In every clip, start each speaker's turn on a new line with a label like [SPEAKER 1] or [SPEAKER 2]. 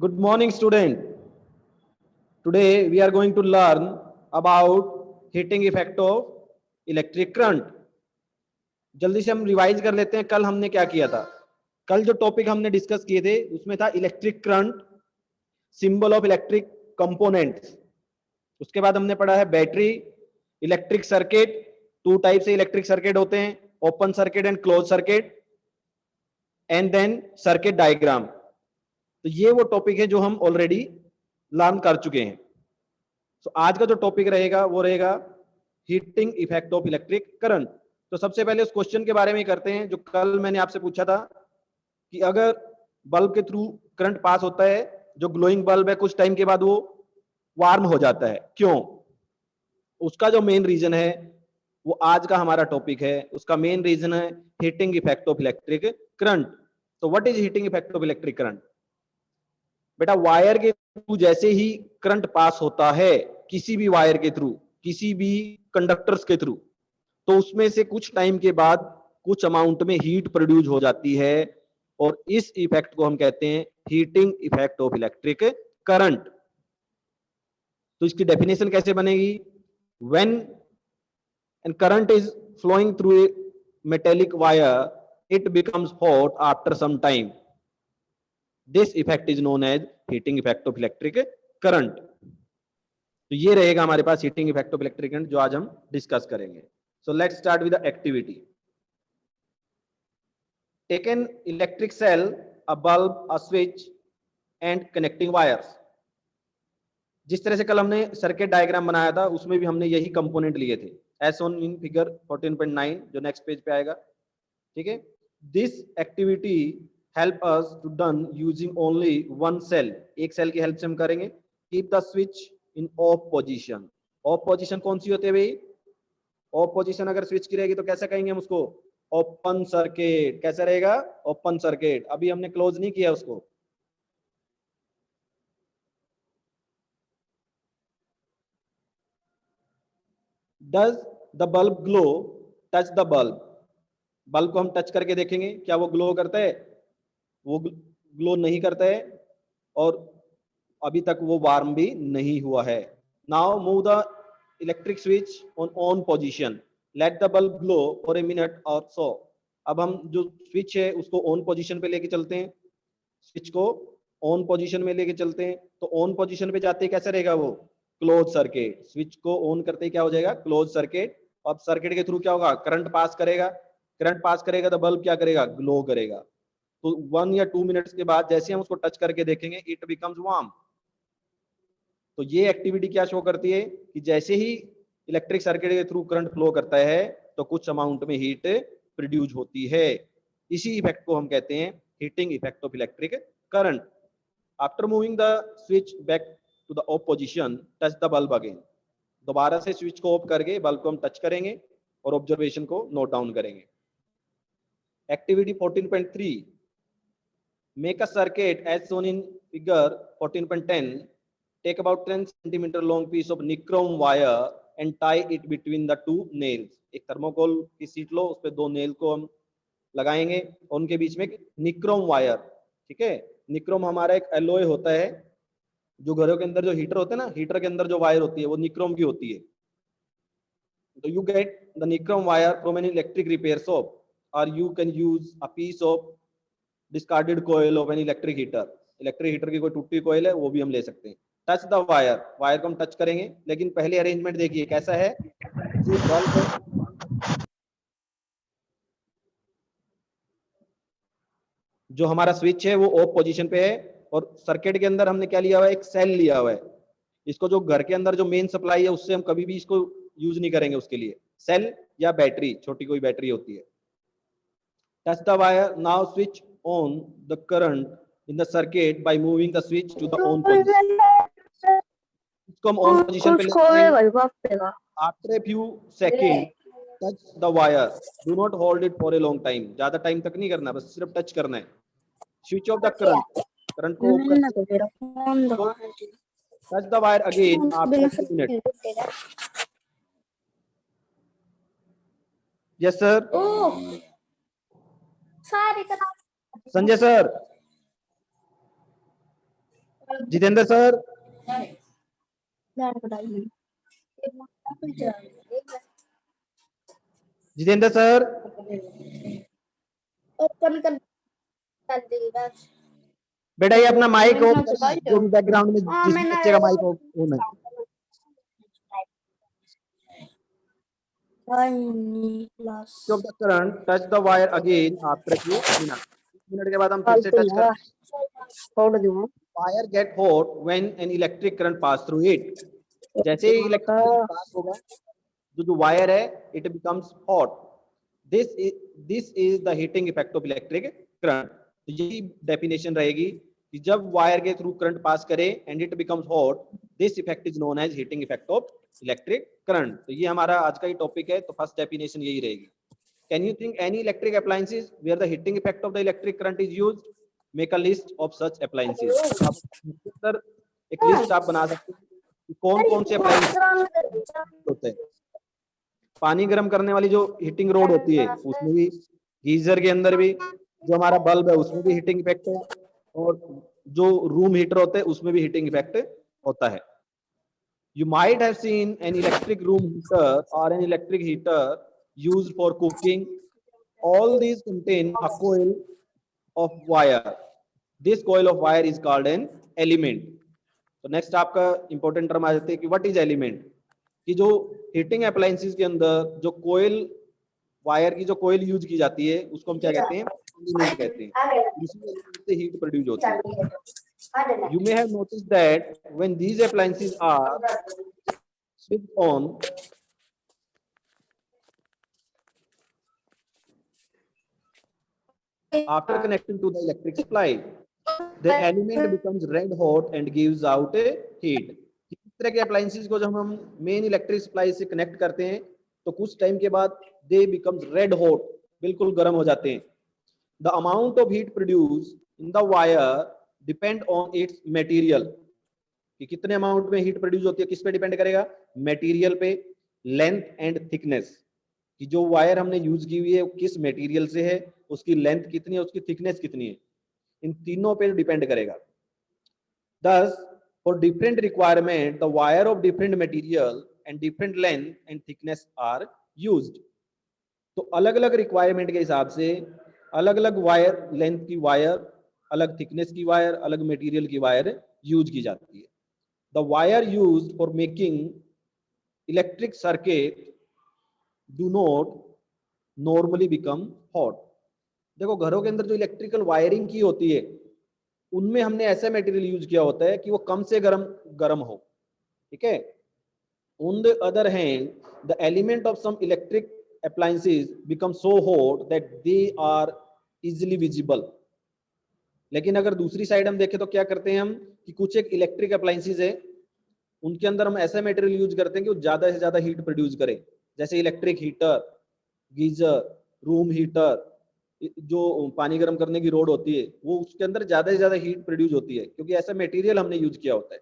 [SPEAKER 1] Good morning, student. Today we are going to learn about heating effect of electric current. जल्दी से हम revise कर लेते हैं कल हमने क्या किया था। कल जो टॉपिक हमने डिस्कस किए थे उसमें था electric current, symbol of electric components. उसके बाद हमने पढ़ा है battery, electric circuit. Two type से इलेक्ट्रिक सर्किट होते हैं, open circuit and close circuit, and then circuit diagram. तो ये वो टॉपिक है जो हम ऑलरेडी लर्न कर चुके हैं। तो आज का जो टॉपिक रहेगा वो रहेगा heating effect of electric current. तो सबसे पहले उस क्वेश्चन के बारे में करते हैं जो कल मैंने आपसे पूछा था कि अगर बल्ब के थ्रू करंट पास होता है, जो ग्लोइंग बल्ब है कुछ टाइम के बाद वो वार्म हो जाता है, क्यों? उसका जो मेन रीजन है वो आज का हमारा टॉपिक है। उसका मेन रीजन है heating effect of electric current. तो what is heating effect of electric current? बेटा, वायर के थ्रू जैसे ही करंट पास होता है, किसी भी वायर के थ्रू, किसी भी कंडक्टर्स के थ्रू, तो उसमें से कुछ टाइम के बाद कुछ अमाउंट में हीट प्रोड्यूस हो जाती है, और इस इफेक्ट को हम कहते हैं heating effect of electric current. तो इसकी डेफिनेशन कैसे बनेगी? When an current is flowing through a metallic wire, it becomes hot after some time. This effect is known as heating effect of electric current. तो ये रहेगा हमारे पास heating effect of electric current जो आज हम डिस्कस करेंगे। So let's start with the activity. Take an electric cell, a bulb, a switch and connecting wires. जिस तरह से कल हमने सर्किट डायग्राम बनाया था उसमें भी हमने यही कंपोनेंट लिए थे, एज ऑन इन फिगर 14.9 जो नेक्स्ट पेज पे आएगा। ठीक है, this activity help us to done using only one cell. एक सेल की हेल्प से हम करेंगे। Keep the switch in off position. Off position कौन सी होती है भाई? ऑफ पोजीशन अगर स्विच की रहेगी तो कैसा कहेंगे हम उसको? Open circuit. कैसा रहेगा? Open circuit. अभी हमने क्लोज नहीं किया उसको। Does the bulb glow? Touch the bulb. Bulb को हम टच करके देखेंगे क्या वो ग्लो करता है? वो ग्लो नहीं करता है, और अभी तक वो वार्म भी नहीं हुआ है। Now move the electric switch on position. Let the bulb glow for a minute और सो। अब हम जो स्विच है उसको ऑन पोजीशन पे लेके चलते हैं। स्विच को ऑन पोजीशन में लेके चलते हैं, तो ऑन पोजीशन पे जाते ही कैसा रहेगा वो? Close circuit. स्विच को ऑन करते ही क्या हो जाएगा? Close circuit. अब सर्किट के थ्रू क्या होगा? करंट पास करेगा। करंट पास करेगा तो बल्ब क्या करेगा? ग्लो करेगा। तो 1 या 2 मिनट्स के बाद जैसे हम उसको टच करके देखेंगे, इट बिकम्स वार्म। तो ये एक्टिविटी क्या शो करती है कि जैसे ही इलेक्ट्रिक सर्किट के थ्रू करंट फ्लो करता है तो कुछ अमाउंट में हीट प्रोड्यूस होती है। इसी इफेक्ट को हम कहते हैं heating effect of electric current. After moving the switch back to the off position, touch the bulb again. दोबारा से स्विच को ऑफ करके बल्ब को हम टच करेंगे और ऑब्जर्वेशन को नोट डाउन करेंगे। Activity 14.3, make a circuit as shown in figure 14.10. Take about 10 centimeter long piece of nichrome wire and tie it between the two nails. एक थर्मोकोल की सीट लो, उस पे दो नेल को हम लगाएंगे और उनके बीच में एक निक्रोम वायर। ठीक है, निक्रोम हमारा एक एलोय होता है। जो घरों के अंदर जो हीटर होते हैं ना, हीटर के अंदर जो वायर होती है वो निक्रोम की होती है। तो you get the nichrome wire from an electric repair shop, or you can use a piece of discarded coil of an electric heater. Electric heater की कोई टूटी कोयल है वो भी हम ले सकते हैं। Touch the wire. वायर को हम टच करेंगे, लेकिन पहले अरेंजमेंट देखिए कैसा है। जो बल्ब, जो हमारा स्विच है वो ऑफ पोजीशन पे है, और सर्किट के अंदर हमने क्या लिया हुआ है? एक सेल लिया हुआ है। इसको जो घर के अंदर जो मेन सप्लाई है उससे हम कभी भी इसको यूज नहीं करेंगे। उसके लिए सेल या बैटरी, छोटी कोई बैटरी होती है। Touch the wire. Now switch on the current in the circuit by moving the switch to the on position. इसको हम ऑन पोजीशन पे लेंगे। After a few second touch the wire. Do not hold it for a long time. ज्यादा time तक नहीं करना, बस सिर्फ टच करना है। Switch off the current. Current को ऑफ कर। Touch the wire again after 2 minute. Yes sir. Sanjay sir, Jitendra sir, Jitendra sir,
[SPEAKER 2] open कर दी बस।
[SPEAKER 1] बेटा ये अपना माइक ऑन करिए, जो भी बैकग्राउंड में
[SPEAKER 2] हाँ,
[SPEAKER 1] जिस
[SPEAKER 2] मैंने
[SPEAKER 1] बच्चे का माइक ऑन है।
[SPEAKER 2] Class
[SPEAKER 1] of the current touch the wire again after a few minutes. 1 minute के बाद हम फिर से
[SPEAKER 2] फालतू
[SPEAKER 1] टच
[SPEAKER 2] लगा
[SPEAKER 1] करते
[SPEAKER 2] छोड़ दूंगा।
[SPEAKER 1] हैं. Wire get hot when an electric current pass through it. जैसे ही इलेक्ट्रिक करंट पास होगा, जो वायर है, it becomes hot. This is the heating effect of electric current. तो यही डेफिनेशन रहेगी कि जब वायर के थ्रू करंट पास करे and it becomes hot, this effect is known as heating effect of electric current. तो ये हमारा आज का ही टॉपिक है, तो फर्स्ट डेफिनेशन यही रहेगी. Can you think any electric appliances where the heating effect of the electric current is used? Make a list of such appliances. आप सर एक लिस्ट आप बना सकते हैं कि कौन कौन से अप्लायंसेस होते हैं. पानी गर्म करने वाली जो हीटिंग रोड होती है उसमें भी, गीजर के अंदर भी, जो हमारा बल्ब है उसमें भी हीटिंग इफेक्ट है, और जो रूम हीटर होते हैं उसमें भी हीटिंग इफेक्ट होता है. You might have seen an electric room heater or an electric heater used for cooking. All these contain a coil of wire. This coil of wire is called an element. तो next आपका important term आ जाते हैं कि what is element. कि जो heating appliances के अंदर जो कोयल वायर की जो कोयल यूज की जाती है उसको हम क्या कहते हैं, एलिमेंट कहते हैं. इसी एलिमेंट से हीट प्रोड्यूस होती है. You may have noticed that when these appliances are switched on, after connecting to the electric supply, the element becomes red hot and gives out a heat. इस तरह के appliances को जब हम main electric supply से connect करते हैं तो कुछ टाइम के बाद they becomes red hot, बिल्कुल गर्म हो जाते हैं. The amount of heat produced in the wire depend on its material. कि कितने अमाउंट में हीट प्रोड्यूस होती है किस पे डिपेंड करेगा, मटेरियल पे, लेंथ एंड थिकनेस. कि जो वायर हमने यूज की हुई है किस मटेरियल से है, उसकी लेंथ कितनी है, उसकी थिकनेस कितनी है, इन तीनों पे डिपेंड करेगा. Thus, for different requirement, the wire of different material and different length and thickness are used. तो अलग अलग रिक्वायरमेंट के हिसाब से अलग अलग वायर लेंथ की वायर, अलग थिकनेस की वायर, अलग मटेरियल की वायर यूज की जाती है. The wire used for making electric circuit do not normally become hot. देखो घरों के अंदर जो इलेक्ट्रिकल वायरिंग की होती है उनमें हमने ऐसा मटेरियल यूज किया होता है कि वो कम से गर्म हो. ठीक है. On the other hand, the element of some electric appliances become so hot that they are easily visible. लेकिन अगर दूसरी साइड हम देखें तो क्या करते हैं हम कि कुछ एक इलेक्ट्रिक अप्लायंसेस है उनके अंदर हम ऐसा मटेरियल यूज करते हैं कि वो ज्यादा से ज्यादा हीट प्रोड्यूस करे. जैसे electric heater, geyser, room heater, जो पानी गर्म करने की रोड होती है वो उसके अंदर ज्यादा से ज्यादा हीट प्रोड्यूस होती है क्योंकि ऐसा मटेरियल हमने यूज किया होता है.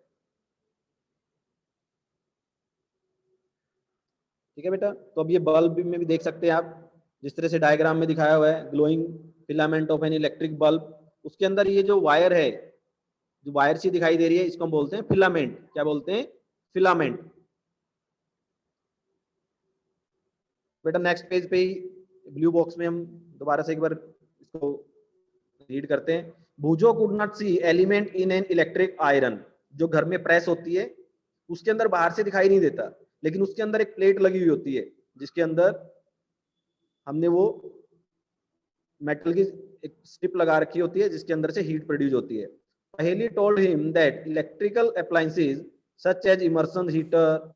[SPEAKER 1] ठीक है बेटा. तो अब ये बल्ब में भी देख सकते हैं आप, जिस तरह से डायग्राम में दिखाया हुआ है, glowing filament of an electric bulb. उसके अंदर ये जो वायर है, जो वायर सी दिखाई दे रही है, इसको हम बोलते हैं फिलामेंट. क्या बोलते हैं, फिलामेंट. बेटा नेक्स्ट पेज पे ही ब्लू बॉक्स में हम दोबारा से एक बार इसको रीड करते हैं. भुजो could not see element in an electric iron. जो घर में प्रेस होती है उसके अंदर बाहर से दिखाई नहीं देता, लेकिन उसके अंदर एक प्लेट लगी हुई होती है जिसके अंदर हमने वो मेटल की एक स्ट्रिप लगा रखी होती है जिसके अंदर से हीट प्रोड्यूस होती है. पहली told him that electrical appliances such as immersion heater,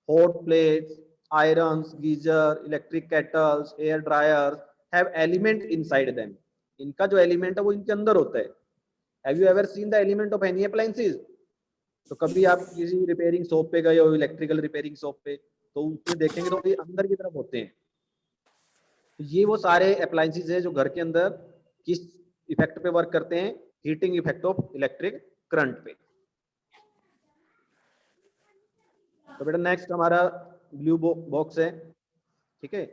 [SPEAKER 1] hot plates, irons, geyser, electric kettles, air dryers have element inside them. इनका जो एलिमेंट है वो इनके अंदर होता है. Have you ever seen the element of any appliances. तो कभी आप किसी रिपेयरिंग शॉप पे गए हो, इलेक्ट्रिकल रिपेयरिंग शॉप पे, तो उसमें देखेंगे तो ये अंदर की तरफ होते हैं. तो ये वो सारे अप्लायंसेस है जो घर के अंदर किस इफेक्ट पे वर्क करते हैं, heating effect of electric current पे. तो बेटा नेक्स्ट हमारा ब्लू बॉक्स है. ठीक है.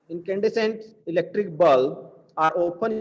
[SPEAKER 1] incandescent electric bulb are often